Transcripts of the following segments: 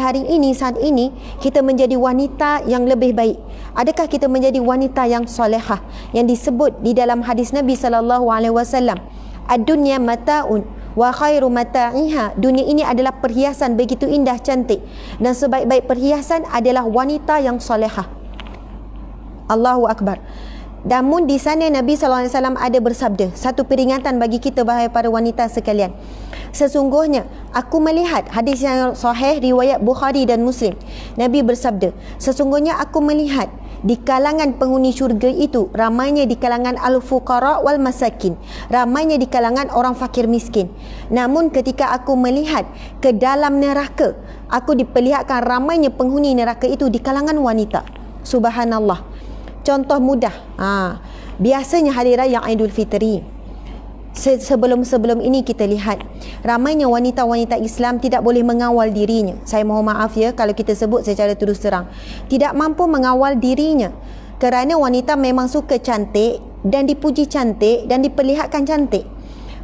hari ini, saat ini, kita menjadi wanita yang lebih baik? Adakah kita menjadi wanita yang solehah, yang disebut di dalam hadis Nabi SAW, ad-dunya mata'un wa khairu mata'iha, dunia ini adalah perhiasan begitu indah, cantik, dan sebaik-baik perhiasan adalah wanita yang solehah. Allahu Akbar. Namun di sana Nabi SAW ada bersabda, satu peringatan bagi kita wahai para wanita sekalian. Sesungguhnya aku melihat, hadis yang sahih riwayat Bukhari dan Muslim, Nabi bersabda, sesungguhnya aku melihat di kalangan penghuni syurga itu ramainya di kalangan al-fuqara wal masakin, ramainya di kalangan orang fakir miskin. Namun ketika aku melihat ke dalam neraka, aku diperlihatkan ramainya penghuni neraka itu di kalangan wanita. Subhanallah. Contoh mudah, biasanya hari raya Aidul Fitri, sebelum ini kita lihat ramainya wanita-wanita Islam tidak boleh mengawal dirinya. Saya mohon maaf ya kalau kita sebut secara terus terang, tidak mampu mengawal dirinya, kerana wanita memang suka cantik dan dipuji cantik dan diperlihatkan cantik.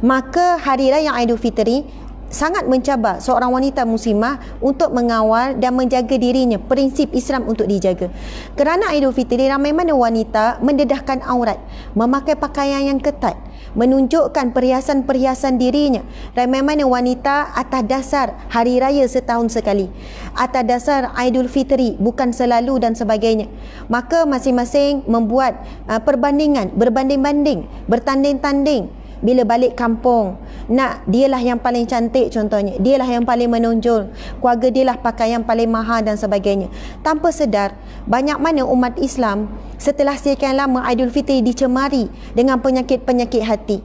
Maka hari raya Aidul Fitri sangat mencabar seorang wanita muslimah untuk mengawal dan menjaga dirinya, prinsip Islam untuk dijaga. Kerana Aidul Fitri ramai mana wanita mendedahkan aurat, memakai pakaian yang ketat, menunjukkan perhiasan-perhiasan dirinya. Ramai mana wanita atas dasar hari raya setahun sekali, atas dasar Aidul Fitri, bukan selalu dan sebagainya. Maka masing-masing membuat perbandingan, berbanding-banding, bertanding-tanding. Bila balik kampung, nak dialah yang paling cantik contohnya, dialah yang paling menonjol, keluarga dialah pakai yang paling mahal dan sebagainya. Tanpa sedar, banyak mana umat Islam setelah sekian lama Aidul Fitri dicemari dengan penyakit-penyakit hati.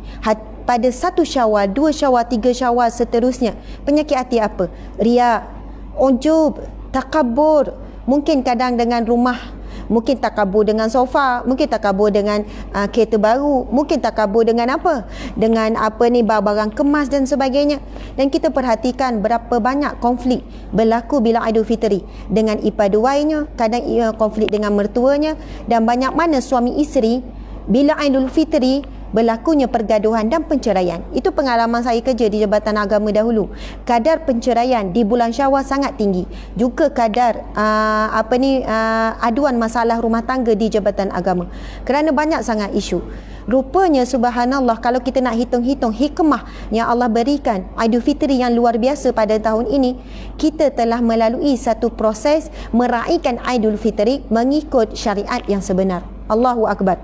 Pada 1 Syawal, 2 Syawal, 3 Syawal seterusnya, penyakit hati apa? Riak, ujub, takabur, mungkin kadang dengan rumah, mungkin takabur dengan sofa, mungkin takabur dengan kereta baru, mungkin takabur dengan apa? Dengan barang-barang kemas dan sebagainya. Dan kita perhatikan berapa banyak konflik berlaku bila Aidul Fitri dengan ipar duainya, kadang konflik dengan mertuanya, dan banyak mana suami isteri bila Aidul Fitri berlakunya pergaduhan dan penceraian. Itu pengalaman saya kerja di Jabatan Agama dahulu. Kadar penceraian di bulan Syawal sangat tinggi. Juga kadar aduan masalah rumah tangga di Jabatan Agama. Kerana banyak sangat isu. Rupanya subhanallah, kalau kita nak hitung-hitung hikmah yang Allah berikan Aidul Fitri yang luar biasa pada tahun ini, kita telah melalui satu proses meraihkan Aidul Fitri mengikut syariat yang sebenar. Allahu Akbar.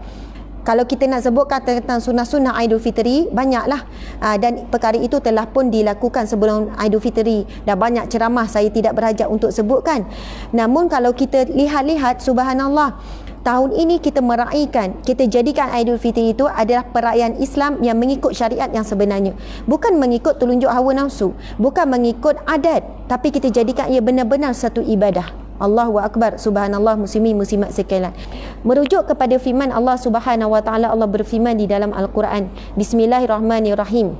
Kalau kita nak sebutkan tentang sunnah-sunnah Aidul Fitri, banyaklah, dan perkara itu telah pun dilakukan sebelum Aidul Fitri, dan banyak ceramah saya tidak berhajat untuk sebutkan. Namun kalau kita lihat subhanallah, tahun ini kita meraihkan, kita jadikan Aidul Fitri itu adalah perayaan Islam yang mengikut syariat yang sebenarnya, bukan mengikut telunjuk hawa nafsu, bukan mengikut adat, tapi kita jadikan ia benar-benar satu ibadah. Allahu Akbar. Subhanallah, muslimin muslimat sekalian. Merujuk kepada firman Allah Subhanahu wa taala, Allah berfirman di dalam Al-Quran, Bismillahirrahmanirrahim.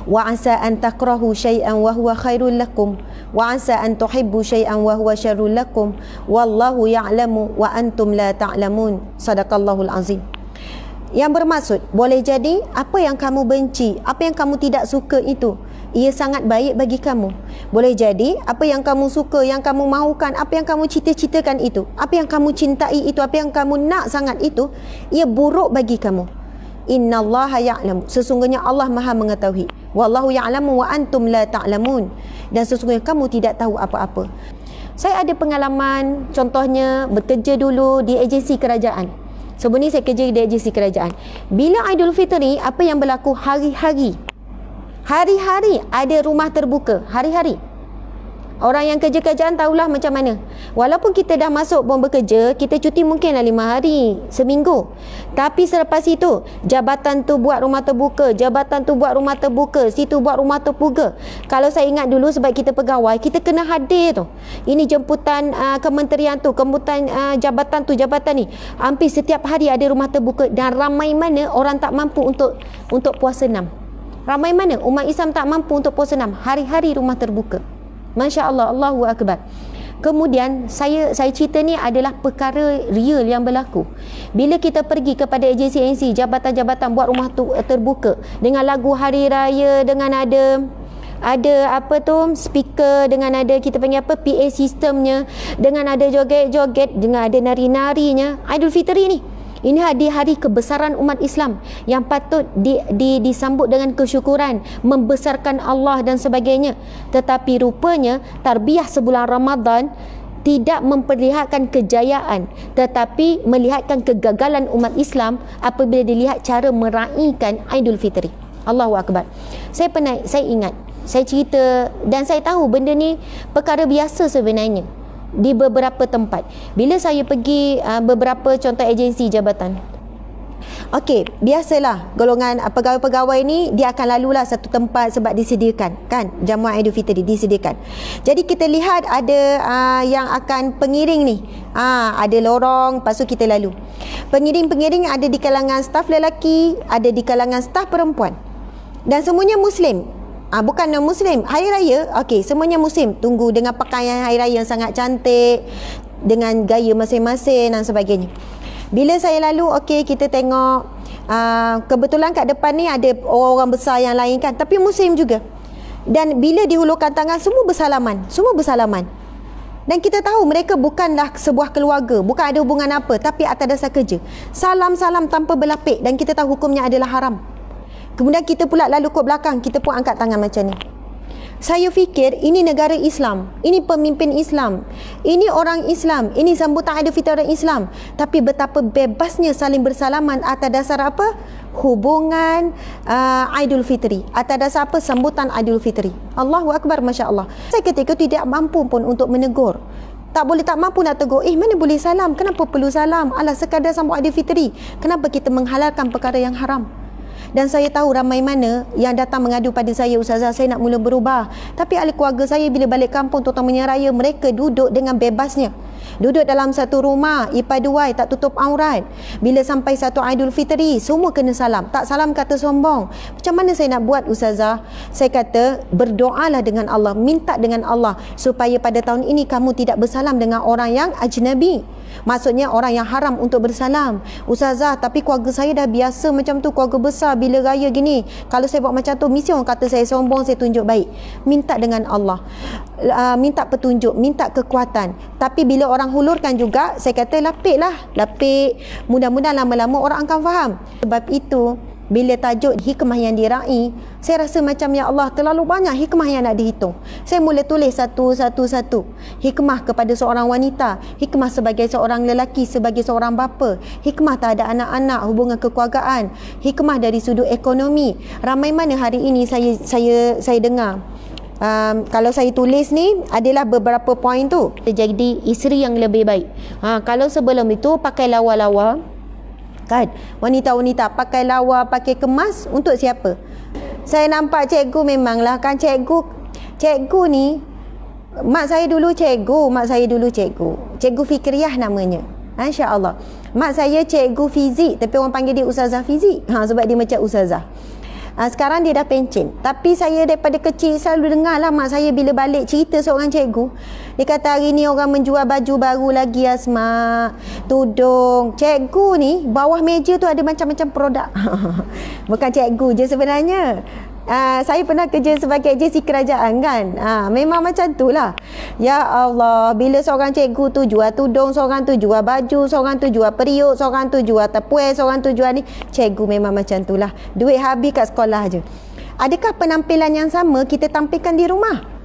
Wa asa an takrahu syai'an wa huwa khairul lakum wa asa an tuhibbu syai'an wa huwa syarrul lakum wallahu ya'lamu wa antum la ta'lamun. Sadaqallahul azim. Yang bermaksud, boleh jadi apa yang kamu benci, apa yang kamu tidak suka itu, ia sangat baik bagi kamu. Boleh jadi apa yang kamu suka, yang kamu mahukan, apa yang kamu cita-citakan itu, apa yang kamu cintai itu, apa yang kamu nak sangat itu, ia buruk bagi kamu. Innallaha ya'lam, sesungguhnya Allah Maha mengetahui. Wallahu ya'lamu wa antum la ta'lamun, dan sesungguhnya kamu tidak tahu apa-apa. Saya ada pengalaman, contohnya bekerja dulu di agensi kerajaan. Sebelum ni saya kerja di agensi kerajaan. Bila Aidul Fitri, apa yang berlaku hari-hari ada rumah terbuka, hari-hari. Orang yang kerja kerajaan tahulah macam mana. Walaupun kita dah masuk pun bekerja, kita cuti mungkinlah 5 hari, seminggu. Tapi selepas itu, jabatan tu buat rumah terbuka, jabatan tu buat rumah terbuka, situ buat rumah terbuka. Kalau saya ingat dulu sebab kita pegawai, kita kena hadir tu. Ini jemputan kementerian tu, jemputan jabatan tu, jabatan ni. Hampir setiap hari ada rumah terbuka, dan ramai mana orang tak mampu untuk puasa 6. Ramai mana umat Islam tak mampu untuk puasa 6. Hari-hari rumah terbuka. Masya Allah, Allahu Akbar. Kemudian saya cerita ni adalah perkara real yang berlaku. Bila kita pergi kepada agensi-agensi, jabatan-jabatan buat rumah terbuka dengan lagu hari raya, dengan ada ada apa tu, speaker, dengan ada kita panggil apa, PA sistemnya, dengan ada joget-joget, dengan ada nari-narinya. Aidilfitri ni, ini hari kebesaran umat Islam yang patut disambut dengan kesyukuran, membesarkan Allah dan sebagainya. Tetapi rupanya tarbiyah sebulan Ramadan tidak memperlihatkan kejayaan, tetapi melihatkan kegagalan umat Islam apabila dilihat cara meraihkan Aidilfitri. Allahu Akbar. Saya ingat, saya cerita dan saya tahu benda ni perkara biasa sebenarnya di beberapa tempat. Bila saya pergi beberapa contoh agensi jabatan, okey, biasalah golongan pegawai-pegawai ni dia akan lalulah satu tempat sebab disediakan kan, jamuan Aidilfitri disediakan. Jadi kita lihat ada yang akan pengiring ni, ada lorong, lepas tu kita lalu. Pengiring-pengiring ada di kalangan staf lelaki, ada di kalangan staf perempuan, dan semuanya Muslim. Bukan non-Muslim. Hari raya, okey, semuanya Muslim. Tunggu dengan pakaian hari raya yang sangat cantik, dengan gaya masing-masing dan sebagainya. Bila saya lalu, okey, kita tengok, kebetulan kat depan ni ada orang-orang besar yang lain kan, tapi Muslim juga. Dan bila dihulurkan tangan, semua bersalaman. Dan kita tahu mereka bukanlah sebuah keluarga, bukan ada hubungan apa, tapi atas dasar kerja. Salam-salam tanpa berlapik, dan kita tahu hukumnya adalah haram. Kemudian kita pula lalu ke belakang, kita pun angkat tangan macam ni. Saya fikir ini negara Islam, ini pemimpin Islam, ini orang Islam, ini sambutan Aidilfitri orang Islam. Tapi betapa bebasnya saling bersalaman atas dasar apa? Hubungan Aidilfitri. Atas dasar apa? Sambutan Aidilfitri. Allahu Akbar, Masya Allah. Saya ketika tidak mampu pun untuk menegur. Tak mampu nak tegur. Mana boleh salam? Kenapa perlu salam? Alah, sekadar sambut Aidilfitri. Kenapa kita menghalalkan perkara yang haram? Dan saya tahu ramai mana yang datang mengadu pada saya, Ustazah, saya nak mula berubah. Tapi ahli keluarga saya bila balik kampung, terutamanya raya, mereka duduk dengan bebasnya. Duduk dalam satu rumah, ipaduai, tak tutup aurat. Bila sampai satu Aidilfitri, semua kena salam. Tak salam kata sombong. Macam mana saya nak buat, Ustazah? Saya kata, berdoalah dengan Allah, minta dengan Allah supaya pada tahun ini kamu tidak bersalam dengan orang yang ajnabi. Maksudnya orang yang haram untuk bersalam. Ustazah, tapi keluarga saya dah biasa macam tu, keluarga besar, bila raya gini, kalau saya buat macam tu, mesti orang kata saya sombong, saya tunjuk baik. Minta dengan Allah, minta petunjuk, minta kekuatan. Tapi bila orang hulurkan juga, saya kata lapik. Mudah-mudahan lama-lama orang akan faham. Sebab itu bila tajuk hikmah yang diraih, saya rasa macam ya Allah, terlalu banyak hikmah yang nak dihitung. Saya mula tulis satu. Hikmah kepada seorang wanita, hikmah sebagai seorang lelaki, sebagai seorang bapa, hikmah tak ada anak-anak, hubungan kekeluargaan, hikmah dari sudut ekonomi. Ramai mana hari ini saya dengar, kalau saya tulis ni adalah beberapa poin tu. Jadi isteri yang lebih baik. Kalau sebelum itu pakai lawa-lawa kan, wanita-wanita pakai lawa, pakai kemas, untuk siapa? Saya nampak cikgu memanglah kan, cikgu ni, mak saya dulu cikgu Fikriyah namanya, Masya Allah. Mak saya cikgu fizik, tapi orang panggil dia Ustazah fizik, sebab dia macam Ustazah. Sekarang dia dah pencen. Tapi saya daripada kecil selalu dengar lah mak saya bila balik cerita seorang cikgu. Dia kata hari ni orang menjual baju baru lagi, Asma, tudung. Cikgu ni bawah meja tu ada macam-macam produk. Bukan cikgu je sebenarnya. Saya pernah kerja sebagai agensi kerajaan kan. Memang macam tu lah. Ya Allah, bila seorang cikgu tu jual tudung, seorang tu jual baju, seorang tu jual periuk, seorang tu jual tepung, seorang tu jual ni. Cikgu memang macam tu lah. Duit habis kat sekolah je. Adakah penampilan yang sama kita tampilkan di rumah?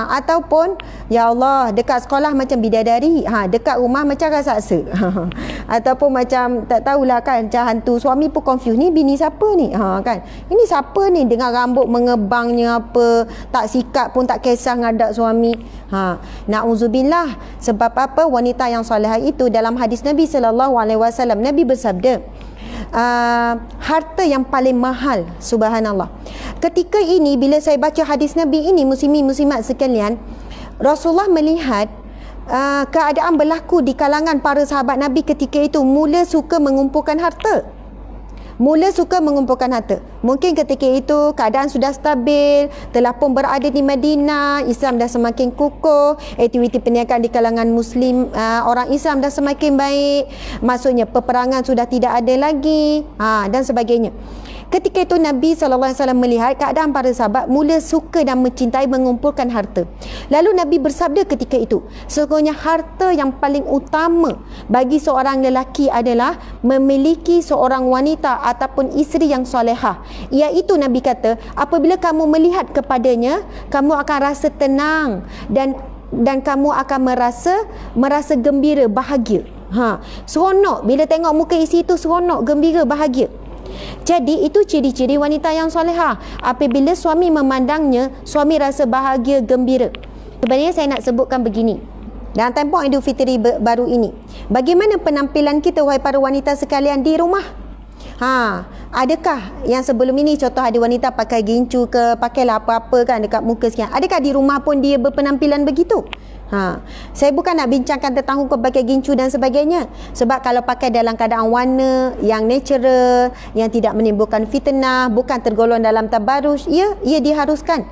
Ataupun ya Allah, dekat sekolah macam bidadari, dekat rumah macam raksasa. Ataupun macam tak tahulah kan, macam hantu. Suami pun confused, ni bini siapa ni? Kan, ini siapa ni dengan rambut mengebangnya apa, tak sikat pun tak kisah ngadak suami. Na'udzubillah. Sebab apa? Wanita yang solehah itu dalam hadis Nabi SAW, Nabi bersabda, harta yang paling mahal, subhanallah. Ketika ini bila saya baca hadis Nabi ini, muslimin-muslimat sekalian, Rasulullah melihat keadaan berlaku di kalangan para sahabat Nabi ketika itu, mula suka mengumpulkan harta. Mungkin ketika itu keadaan sudah stabil, telah pun berada di Madinah, Islam dah semakin kukuh, aktiviti perniagaan di kalangan Muslim, orang Islam dah semakin baik, maksudnya peperangan sudah tidak ada lagi, dan sebagainya. Ketika itu Nabi SAW melihat keadaan para sahabat mula suka dan mencintai mengumpulkan harta. Lalu Nabi bersabda ketika itu, sesungguhnya harta yang paling utama bagi seorang lelaki adalah memiliki seorang wanita ataupun isteri yang solehah. Iaitu Nabi kata, apabila kamu melihat kepadanya, kamu akan rasa tenang dan kamu akan merasa gembira, bahagia. Seronok bila tengok muka isteri itu, seronok, gembira, bahagia. Jadi itu ciri-ciri wanita yang solehah. Apabila suami memandangnya, suami rasa bahagia, gembira. Sebenarnya saya nak sebutkan begini, dalam tempoh Idul Fitri baru ini, bagaimana penampilan kita wahai para wanita sekalian di rumah? Adakah yang sebelum ini contoh ada wanita pakai gincu ke, pakailah apa-apa kan dekat muka sekian. Adakah di rumah pun dia berpenampilan begitu? Saya bukan nak bincangkan tentang hukum pakai gincu dan sebagainya. Sebab kalau pakai dalam keadaan warna yang natural, yang tidak menimbulkan fitnah, bukan tergolong dalam tabarruj, ia diharuskan.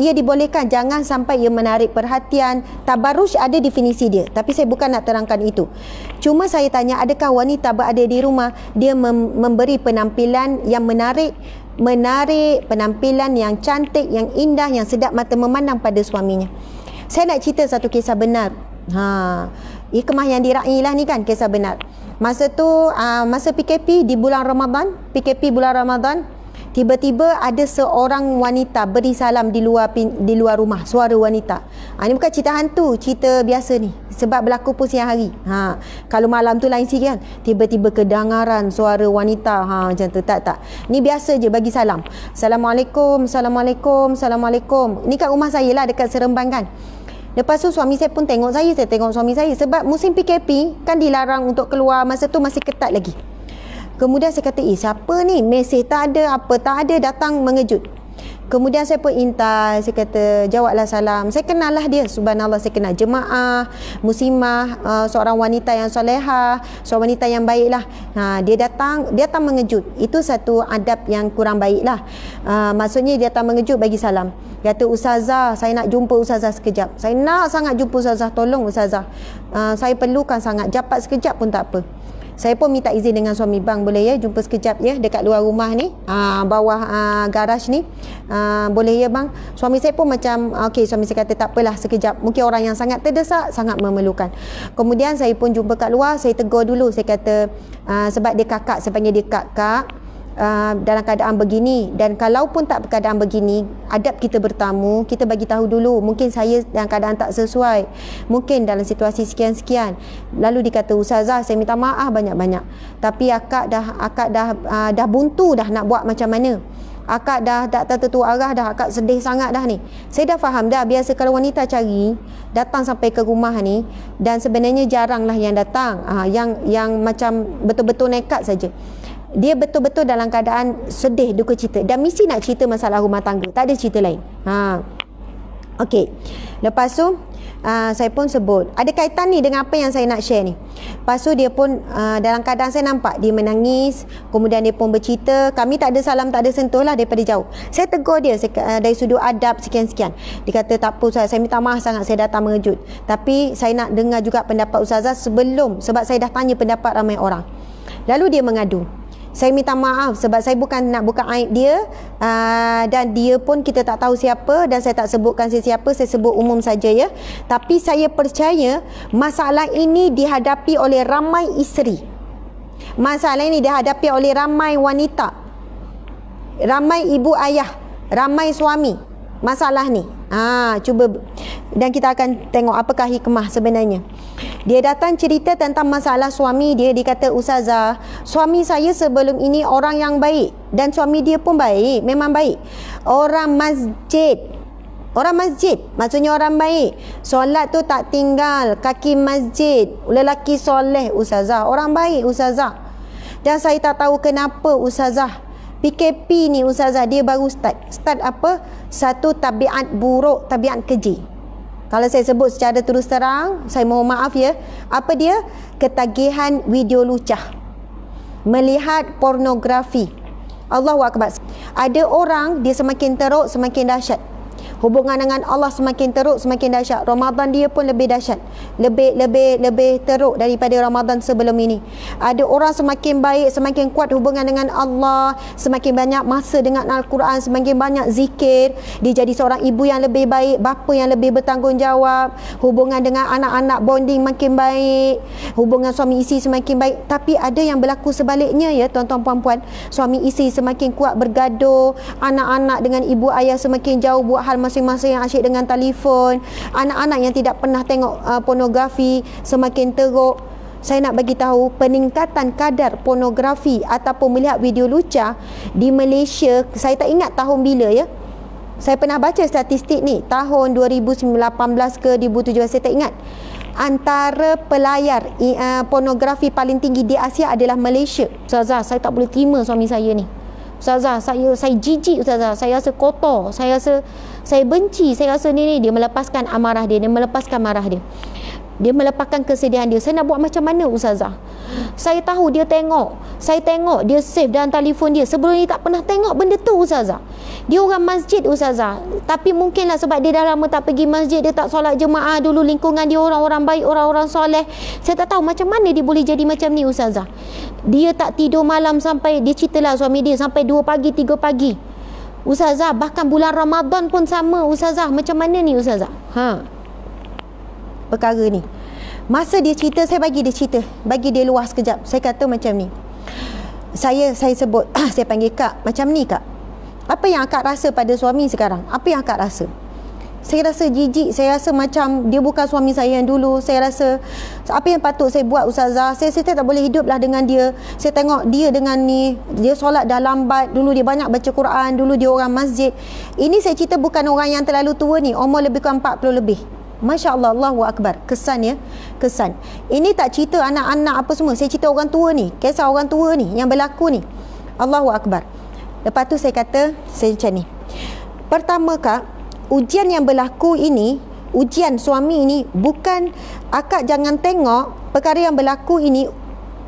Ia dibolehkan, jangan sampai ia menarik perhatian. Tabarruj ada definisi dia, tapi saya bukan nak terangkan itu. Cuma saya tanya, adakah wanita berada di rumah dia memberi penampilan yang menarik, penampilan yang cantik, yang indah, yang sedap mata memandang pada suaminya? Saya nak cerita satu kisah benar. Hikmah yang diraih lah ni kan, kisah benar. Masa tu masa PKP di bulan Ramadan, tiba-tiba ada seorang wanita beri salam di luar rumah, suara wanita. Ini bukan cerita hantu, cerita biasa ni. Sebab berlaku pun siang hari. Kalau malam tu lain sikit kan. Tiba-tiba kedengaran suara wanita. Macam tu, tak. Ni biasa je bagi salam. Assalamualaikum, Assalamualaikum, Assalamualaikum. Ni kat rumah saya lah, dekat Seremban kan. Lepas tu suami saya pun tengok saya tengok suami saya. Sebab musim PKP kan dilarang untuk keluar. Masa tu masih ketat lagi. Kemudian saya kata, siapa ni? Mesej tak ada, apa tak ada, datang mengejut. Kemudian saya pun intai, saya kata, jawablah salam. Saya kenal lah dia, subhanallah, saya kenal jemaah, muslimah, seorang wanita yang solehah, seorang wanita yang baik lah. Dia datang mengejut. Itu satu adab yang kurang baik lah. Maksudnya dia datang mengejut bagi salam. Dia kata, Ustazah, saya nak jumpa Ustazah sekejap. Saya nak sangat jumpa Ustazah, tolong Ustazah. Saya perlukan sangat, japat sekejap pun tak apa. Saya pun minta izin dengan suami, bang boleh ya jumpa sekejap ya dekat luar rumah ni, bawah garaj ni, boleh ya bang? Suami saya pun macam okey, suami saya kata tak apalah sekejap, mungkin orang yang sangat terdesak, sangat memerlukan. Kemudian saya pun jumpa kat luar, saya tegur dulu, saya kata sebab dia kakak, saya panggil dia kak, dalam keadaan begini, dan kalau pun tak keadaan begini, adab kita bertamu, kita bagi tahu dulu, mungkin saya dalam keadaan tak sesuai, mungkin dalam situasi sekian-sekian. Lalu dikata, Ustazah, saya minta maaf banyak-banyak, tapi akak dah buntu dah nak buat macam mana. Akak dah tak tertentu arah dah, akak sedih sangat dah ni. Saya dah faham dah, biasa kalau wanita cari datang sampai ke rumah ni, dan sebenarnya jaranglah yang datang, yang macam betul-betul nekat saja. Dia betul-betul dalam keadaan sedih, duka cita, dan mesti nak cerita masalah rumah tangga, tak ada cerita lain. Okey. Lepas tu saya pun sebut ada kaitan ni dengan apa yang saya nak share ni. Lepas tu dia pun dalam keadaan saya nampak dia menangis, kemudian dia pun bercerita. Kami tak ada salam, tak ada sentuh lah, daripada jauh. Saya tegur dia dari sudut adab sekian-sekian. Dia kata, tak apa Ustaz, saya minta maaf sangat saya datang mengejut, tapi saya nak dengar juga pendapat Ustazah sebab saya dah tanya pendapat ramai orang. Lalu dia mengadu. Saya minta maaf sebab saya bukan nak buka aib dia, dan dia pun kita tak tahu siapa, dan saya tak sebutkan siapa, saya sebut umum saja ya. Tapi saya percaya masalah ini dihadapi oleh ramai isteri. Masalah ini dihadapi oleh ramai wanita, ramai ibu ayah, ramai suami. Masalah ni. Cuba, dan kita akan tengok apakah hikmah sebenarnya. Dia datang cerita tentang masalah suami dia. Dia kata, Ustazah, suami saya sebelum ini orang yang baik, dan suami dia pun baik, memang baik. Orang masjid, maksudnya orang baik. Solat tu tak tinggal kaki masjid, lelaki soleh Ustazah, orang baik Ustazah. Dan saya tak tahu kenapa Ustazah, PKP ni Ustazah, dia baru start apa? Satu tabiat buruk, tabiat keji. Kalau saya sebut secara terus terang, saya mohon maaf ya. Apa dia? Ketagihan video lucah, melihat pornografi. Allahu Akbar. Ada orang dia semakin teruk, semakin dahsyat. Hubungan dengan Allah semakin teruk, semakin dahsyat. Ramadan dia pun lebih dahsyat, lebih teruk daripada Ramadan sebelum ini. Ada orang semakin baik, semakin kuat hubungan dengan Allah, semakin banyak masa dengan Al-Quran, semakin banyak zikir, dia jadi seorang ibu yang lebih baik, bapa yang lebih bertanggungjawab, hubungan dengan anak-anak bonding makin baik, hubungan suami isteri semakin baik. Tapi ada yang berlaku sebaliknya ya tuan-tuan puan-puan. Suami isteri semakin kuat bergaduh, anak-anak dengan ibu ayah semakin jauh, buat hal masing-masing yang asyik dengan telefon. Anak-anak yang tidak pernah tengok pornografi semakin teruk. Saya nak bagi tahu peningkatan kadar pornografi ataupun melihat video lucah di Malaysia, saya tak ingat tahun bila ya. Saya pernah baca statistik ni tahun 2018 ke 2017, saya tak ingat. Antara pelayar pornografi paling tinggi di Asia adalah Malaysia. Ustazah, saya tak boleh terima suami saya ni. Ustazah, saya jijik Ustazah, saya rasa kotor, saya rasa saya benci, saya rasa ni dia melepaskan amarah dia melepaskan marah dia. Dia melepaskan kesedihan dia. Saya nak buat macam mana Ustazah? Saya tahu dia tengok, saya tengok dia save dalam telefon dia. Sebelum ni tak pernah tengok benda tu Ustazah. Dia orang masjid Ustazah, tapi mungkinlah sebab dia dah lama tak pergi masjid, dia tak solat jemaah dulu, lingkungan dia orang-orang baik, orang-orang soleh. Saya tak tahu macam mana dia boleh jadi macam ni Ustazah. Dia tak tidur malam sampai, dia ceritalah suami dia, sampai 2 pagi 3 pagi Ustazah. Bahkan bulan Ramadan pun sama Ustazah. Macam mana ni Ustazah? Perkara ni, masa dia cerita, saya bagi dia cerita, bagi dia luah sekejap. Saya kata macam ni, saya sebut saya panggil Kak, macam ni Kak, apa yang akak rasa pada suami sekarang? Apa yang akak rasa? Saya rasa jijik, saya rasa macam dia bukan suami saya yang dulu. Saya rasa apa yang patut saya buat Ustazah? Saya tak boleh hiduplah dengan dia. Saya tengok dia dengan ni, dia solat dah lambat, dulu dia banyak baca Quran, dulu dia orang masjid. Ini saya cerita bukan orang yang terlalu tua ni, umur lebih kurang 40 lebih. Masya Allah, Allahu Akbar. Kesan ya, kesan. Ini tak cerita anak-anak apa semua, saya cerita orang tua ni, kisah orang tua ni yang berlaku ni. Allahu Akbar. Lepas tu saya kata, saya macam ni, pertama Kak, ujian yang berlaku ini, ujian suami ini, bukan akak jangan tengok perkara yang berlaku ini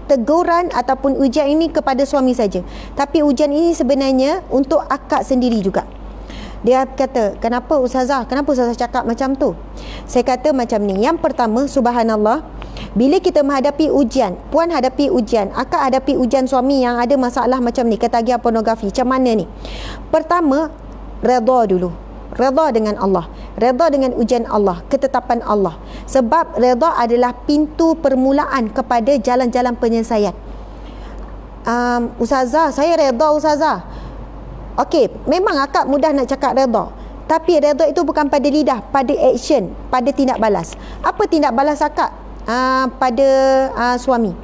teguran ataupun ujian ini kepada suami saja, tapi ujian ini sebenarnya untuk akak sendiri juga. Dia kata, kenapa Ustazah? Kenapa Ustazah cakap macam tu? Saya kata macam ni. Yang pertama, subhanallah, bila kita menghadapi ujian, puan hadapi ujian, akak hadapi ujian suami yang ada masalah macam ni, ketagihan pornografi, macam mana ni? Pertama, redha dulu. Redha dengan Allah, redha dengan ujian Allah, ketetapan Allah. Sebab redha adalah pintu permulaan kepada jalan-jalan penyelesaian. Ustazah, saya redha Ustazah. Okey, memang akak mudah nak cakap redha, tapi redha itu bukan pada lidah, pada action, pada tindak balas. Apa tindak balas akak pada suami?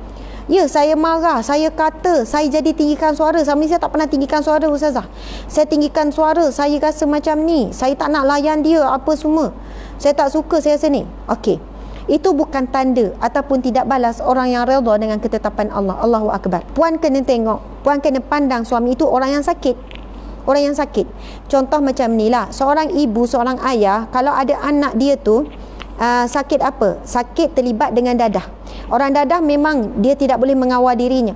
Ya, saya marah, saya kata, saya jadi tinggikan suara. Suami saya tak pernah tinggikan suara Ustazah. Saya tinggikan suara, saya rasa macam ni, saya tak nak layan dia, apa semua. Saya tak suka, saya rasa ni. Okey, itu bukan tanda ataupun tidak balas orang yang redha dengan ketetapan Allah. Allahu Akbar. Puan kena tengok, puan kena pandang suami itu orang yang sakit. Orang yang sakit. Contoh macam ni lah, seorang ibu, seorang ayah, kalau ada anak dia tu sakit apa? Sakit terlibat dengan dadah. Orang dadah memang dia tidak boleh mengawal dirinya.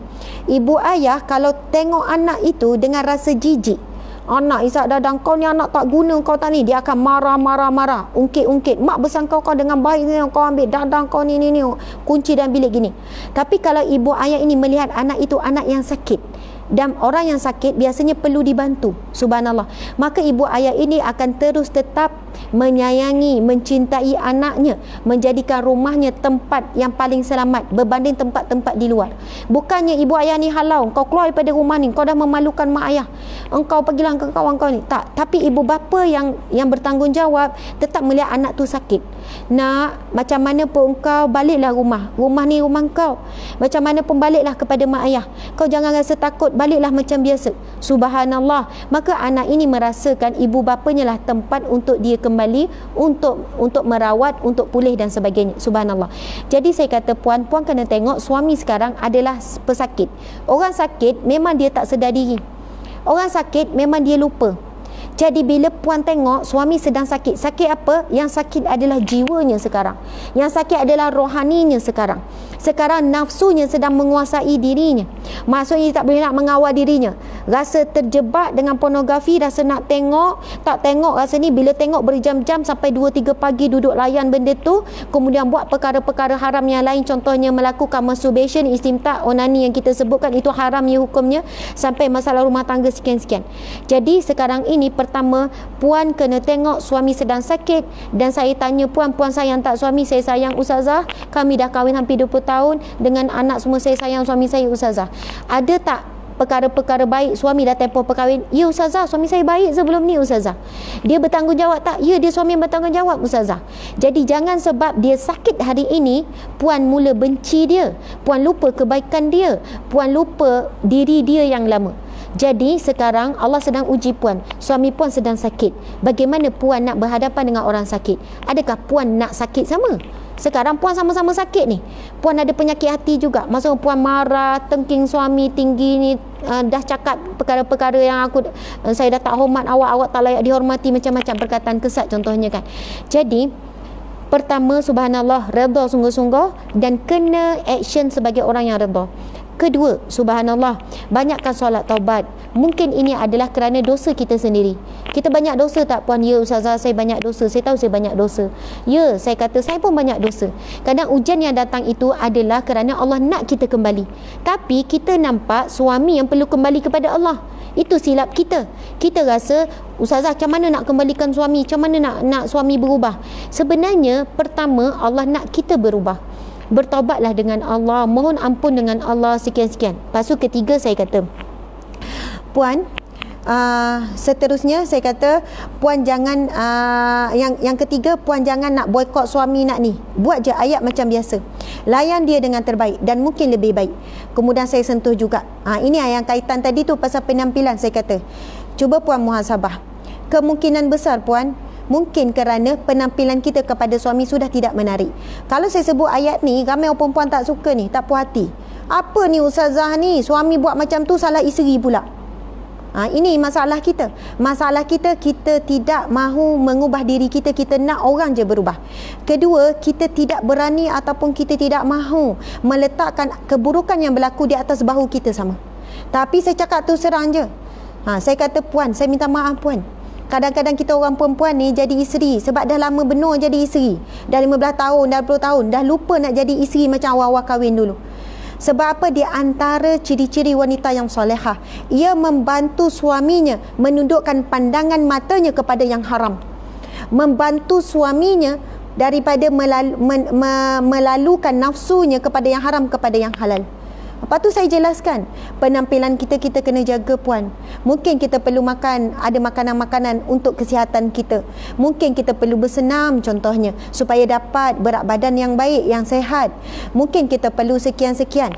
Ibu ayah kalau tengok anak itu dengan rasa jijik, anak isak dadah, kau ni anak tak guna, kau tak ni, dia akan marah, ungkit-ungkit. Mak bersangka kau dengan baik, kau ambil dadah kau ni, kunci dalam bilik gini. Tapi kalau ibu ayah ini melihat anak itu anak yang sakit, dan orang yang sakit biasanya perlu dibantu, subhanallah, maka ibu ayah ini akan terus tetap menyayangi, mencintai anaknya, menjadikan rumahnya tempat yang paling selamat berbanding tempat-tempat di luar. Bukannya ibu ayah ni halau, kau keluar daripada rumah ni, kau dah memalukan mak ayah, engkau pergilah ke kawan kau ni. Tak, tapi ibu bapa yang bertanggungjawab tetap melihat anak tu sakit. Nak, macam mana pun engkau baliklah rumah ni rumah kau, macam mana pun baliklah kepada mak ayah, kau jangan rasa takut, baliklah macam biasa. Subhanallah. Maka anak ini merasakan ibu bapanya lah tempat untuk dia kembali, untuk merawat, untuk pulih dan sebagainya. Subhanallah. Jadi saya kata puan kena tengok suami sekarang adalah pesakit. Orang sakit memang dia tak sedar diri. Orang sakit memang dia lupa. Jadi bila puan tengok suami sedang sakit, sakit apa? Yang sakit adalah jiwanya sekarang. Yang sakit adalah rohaninya sekarang. Sekarang nafsunya sedang menguasai dirinya. Maksudnya tak boleh nak mengawal dirinya. Rasa terjebak dengan pornografi, rasa nak tengok, tak tengok rasa ni, bila tengok berjam-jam sampai 2-3 pagi duduk layan benda tu, kemudian buat perkara-perkara haram yang lain, contohnya melakukan masturbation, istimta, onani yang kita sebutkan, itu haram ya hukumnya, sampai masalah rumah tangga sekian-sekian. Jadi sekarang ini, pertama, puan kena tengok suami sedang sakit, dan saya tanya puan sayang tak suami? Saya sayang ustazah, kami dah kahwin hampir 20 tahun, dengan anak semua saya sayang suami saya ustazah. Ada tak perkara-perkara baik suami dah tempoh perkahwin? Ya ustazah, suami saya baik sebelum ni ustazah. Dia bertanggungjawab tak? Ya, dia suami yang bertanggungjawab ustazah. Jadi jangan sebab dia sakit hari ini, puan mula benci dia, puan lupa kebaikan dia, puan lupa diri dia yang lama. Jadi sekarang Allah sedang uji puan. Suami puan sedang sakit. Bagaimana puan nak berhadapan dengan orang sakit? Adakah puan nak sakit sama? Sekarang puan sama-sama sakit ni. Puan ada penyakit hati juga. Maksudnya puan marah, tengking suami tinggi ni, dah cakap perkara-perkara yang saya dah tak hormat awak tak layak dihormati, macam-macam perkataan kesat contohnya kan. Jadi pertama, subhanallah, redha sungguh-sungguh dan kena action sebagai orang yang redha. Kedua, subhanallah, banyakkan solat taubat. Mungkin ini adalah kerana dosa kita sendiri. Kita banyak dosa tak puan? Ya ustazah, saya banyak dosa. Saya tahu saya banyak dosa. Ya, saya kata saya pun banyak dosa. Kadang ujian yang datang itu adalah kerana Allah nak kita kembali. Tapi kita nampak suami yang perlu kembali kepada Allah. Itu silap kita. Kita rasa, ustazah macam mana nak kembalikan suami? Macam mana nak suami berubah? Sebenarnya pertama, Allah nak kita berubah. Bertaubatlah dengan Allah, mohon ampun dengan Allah, sekian-sekian. Lepas tu ketiga saya kata, puan, seterusnya saya kata, puan jangan, yang ketiga, puan jangan nak boykot suami nak ni. Buat je ayat macam biasa. Layan dia dengan terbaik dan mungkin lebih baik. Kemudian saya sentuh juga, ini yang kaitan tadi tu pasal penampilan. Saya kata, cuba puan muhasabah. Kemungkinan besar puan, mungkin kerana penampilan kita kepada suami sudah tidak menarik. Kalau saya sebut ayat ni, ramai orang perempuan tak suka ni, tak puas hati. Apa ni ustazah ni, suami buat macam tu, salah isteri pula. Ini masalah kita. Masalah kita, kita tidak mahu mengubah diri kita, kita nak orang je berubah. Kedua, kita tidak berani ataupun kita tidak mahu meletakkan keburukan yang berlaku di atas bahu kita sama. Tapi saya cakap tu serang je. Saya kata puan, saya minta maaf puan. Kadang-kadang kita orang perempuan ni jadi isteri sebab dah lama benar jadi isteri. Dah 15 tahun, dah 20 tahun, dah lupa nak jadi isteri macam awal-awal kahwin dulu. Sebab apa? Di antara ciri-ciri wanita yang solehah, ia membantu suaminya menundukkan pandangan matanya kepada yang haram. Membantu suaminya daripada melalukan nafsunya kepada yang haram kepada yang halal. Lepas tu saya jelaskan, penampilan kita kena jaga puan. Mungkin kita perlu makan, ada makanan-makanan untuk kesihatan kita. Mungkin kita perlu bersenam contohnya, supaya dapat berat badan yang baik, yang sehat. Mungkin kita perlu sekian-sekian.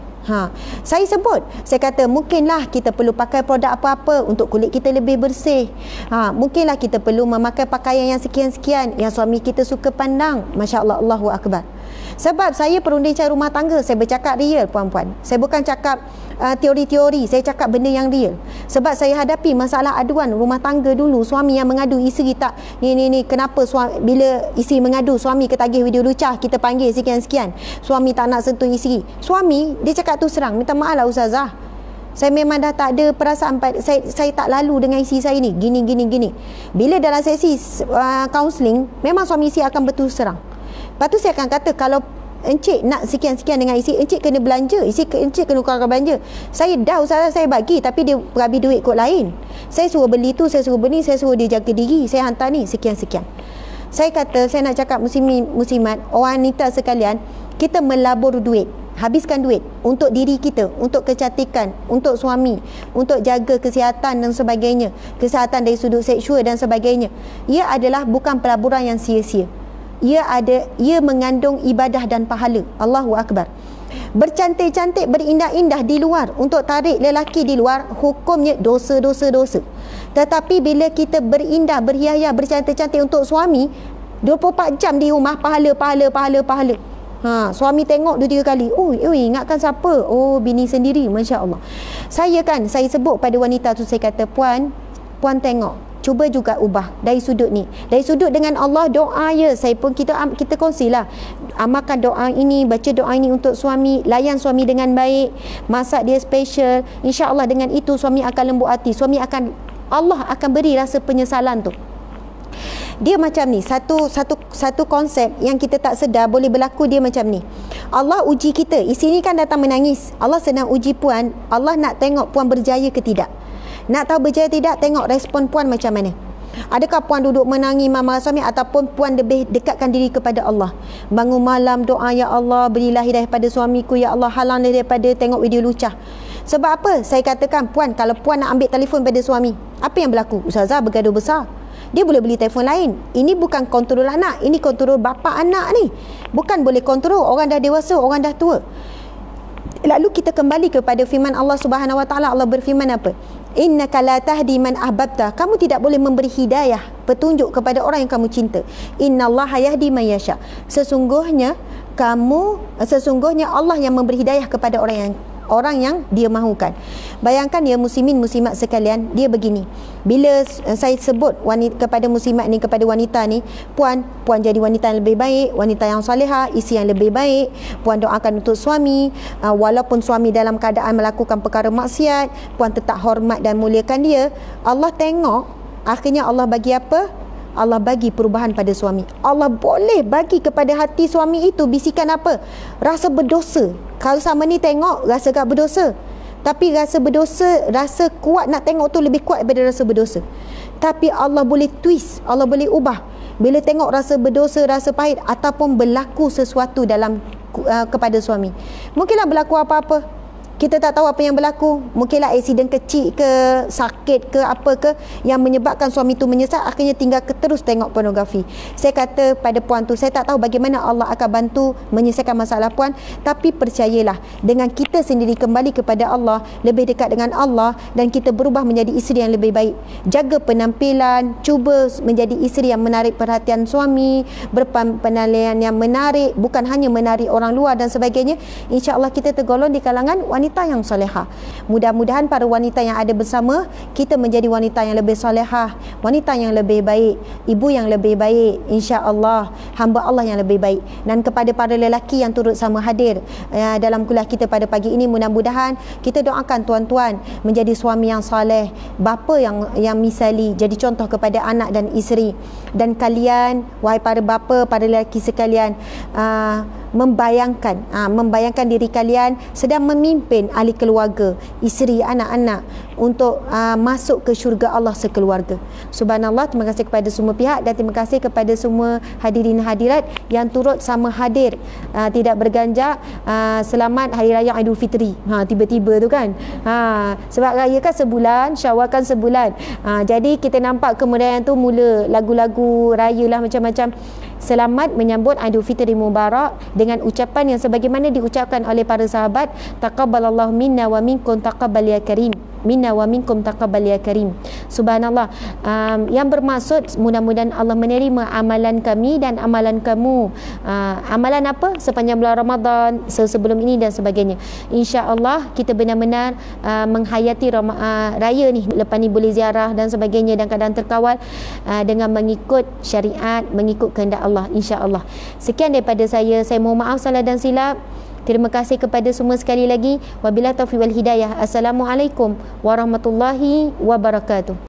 Saya sebut, saya kata mungkinlah kita perlu pakai produk apa-apa untuk kulit kita lebih bersih. Mungkinlah kita perlu memakai pakaian yang sekian-sekian yang suami kita suka pandang. Masya Allah, Allahu Akbar. Sebab saya perundingan rumah tangga, saya bercakap real puan-puan. Saya bukan cakap teori-teori, saya cakap benda yang real. Sebab saya hadapi masalah aduan rumah tangga dulu, suami yang mengadu isteri tak, ni kenapa suami, bila isteri mengadu suami ketagih video lucah, kita panggil sekian-sekian, suami tak nak sentuh isteri. Suami dia cakap tu serang, minta maaf lah ustazah, saya memang dah tak ada perasaan, saya tak lalu dengan isteri saya ni, gini. Bila dalam sesi kaunseling, memang suami isteri akan betul serang. Lepas tu saya akan kata, kalau encik nak sekian-sekian dengan isteri, encik kena belanja, encik kena keluarkan belanja. Saya dah usaha saya bagi, tapi dia berhabis duit kot lain. Saya suruh beli tu, saya suruh beli, saya suruh dia jaga diri, saya hantar ni sekian-sekian. Saya kata, saya nak cakap muslimat, wanita sekalian, kita melabur duit, habiskan duit untuk diri kita, untuk kecantikan, untuk suami, untuk jaga kesihatan dan sebagainya, kesihatan dari sudut seksual dan sebagainya. Ia adalah bukan pelaburan yang sia-sia. Ia mengandung ibadah dan pahala. Allahu Akbar. Bercantik-cantik, berindah-indah di luar, untuk tarik lelaki di luar, hukumnya dosa. Tetapi bila kita berindah, berhiaya, bercantik-cantik untuk suami, 24 jam di rumah, pahala. Suami tengok 2-3 kali, ingatkan siapa? Oh, bini sendiri, Masya Allah. Saya sebut pada wanita tu, saya kata, puan tengok, cuba juga ubah dari sudut ni. Dari sudut dengan Allah, doa ya. Saya pun kita kongsilah. Amalkan doa ini, baca doa ini untuk suami, layan suami dengan baik, masak dia special. Insya-Allah dengan itu suami akan lembut hati. Allah akan beri rasa penyesalan tu. Dia macam ni, satu konsep yang kita tak sedar boleh berlaku. Dia macam ni, Allah uji kita. Isteri ni kan datang menangis, Allah sedang uji puan. Allah nak tengok puan berjaya ke tidak. Nak tahu berjaya tidak, tengok respon puan macam mana. Adakah puan duduk menangis marah suami, ataupun puan lebih dekatkan diri kepada Allah, bangun malam doa, ya Allah berilah hidayah pada suamiku, ya Allah halang dia daripada tengok video lucah. Sebab apa? Saya katakan puan, kalau puan nak ambil telefon pada suami, apa yang berlaku? Ustazah, bergaduh besar. Dia boleh beli telefon lain. Ini bukan kontrol anak, ini kontrol bapa anak ni. Bukan boleh kontrol orang dah dewasa, orang dah tua. Lalu kita kembali kepada firman Allah Subhanahu Wa Taala. Allah berfirman apa? Innaka la tahdi man ahbabta. Kamu tidak boleh memberi hidayah, petunjuk kepada orang yang kamu cinta. Innallaha yahdi man yasha. Sesungguhnya Allah yang memberi hidayah kepada orang yang dia mahukan. Bayangkan ya muslimin muslimat sekalian, dia begini. Bila saya sebut kepada muslimat ni, kepada wanita ni, puan jadi wanita yang lebih baik, wanita yang salihah, isteri yang lebih baik. Puan doakan untuk suami, walaupun suami dalam keadaan melakukan perkara maksiat, puan tetap hormat dan muliakan dia. Allah tengok, akhirnya Allah bagi apa? Allah bagi perubahan pada suami. Allah boleh bagi kepada hati suami itu bisikan apa? Rasa berdosa. Kalau sama ni tengok rasa tak berdosa, tapi rasa berdosa, rasa kuat nak tengok tu lebih kuat daripada rasa berdosa. Tapi Allah boleh twist, Allah boleh ubah. Bila tengok rasa berdosa, rasa pahit, ataupun berlaku sesuatu dalam kepada suami. Mungkinlah berlaku apa-apa, kita tak tahu apa yang berlaku. Mungkinlah aksiden kecil ke, sakit ke, apa ke, yang menyebabkan suami tu menyesal, akhirnya tinggal terus tengok pornografi. Saya kata pada puan tu, saya tak tahu bagaimana Allah akan bantu menyelesaikan masalah puan, tapi percayalah, dengan kita sendiri kembali kepada Allah, lebih dekat dengan Allah, dan kita berubah menjadi isteri yang lebih baik. Jaga penampilan, cuba menjadi isteri yang menarik perhatian suami, berpenampilan yang menarik, bukan hanya menarik orang luar dan sebagainya. InsyaAllah kita tergolong di kalangan wanita yang solehah. Mudah-mudahan para wanita yang ada bersama kita menjadi wanita yang lebih solehah, wanita yang lebih baik, ibu yang lebih baik, insya-Allah, hamba Allah yang lebih baik. Dan kepada para lelaki yang turut sama hadir dalam kuliah kita pada pagi ini, mudah-mudahan kita doakan tuan-tuan menjadi suami yang soleh, bapa yang misali, jadi contoh kepada anak dan isteri. Dan kalian, wahai para bapa, para lelaki sekalian, membayangkan diri kalian sedang memimpin ahli keluarga, isteri, anak-anak untuk masuk ke syurga Allah sekeluarga. Subhanallah, terima kasih kepada semua pihak dan terima kasih kepada semua hadirin hadirat yang turut sama hadir, tidak berganjak. Selamat Hari Raya Aidilfitri. Tiba-tiba tu kan. Sebab raya kan sebulan, Syawal kan sebulan. Jadi kita nampak kemudian tu mula lagu-lagu raya lah macam-macam. Selamat menyambut Aidilfitri Mubarak dengan ucapan yang sebagaimana diucapkan oleh para sahabat, taqabbalallahu minna wa minkum taqabbal ya karim, minna wa minkum taqabbal ya karim. Subhanallah, yang bermaksud mudah-mudahan Allah menerima amalan kami dan amalan kamu. Amalan apa? Sepanjang bulan Ramadan, sebelum ini dan sebagainya. InsyaAllah kita benar-benar menghayati raya ni. Lepas ni boleh ziarah dan sebagainya dan keadaan terkawal dengan mengikut syariat, mengikut kehendak Allah, insya-Allah. Sekian daripada saya mohon maaf salah dan silap. Terima kasih kepada semua sekali lagi. Wabillahi taufiq wal hidayah. Assalamualaikum warahmatullahi wabarakatuh.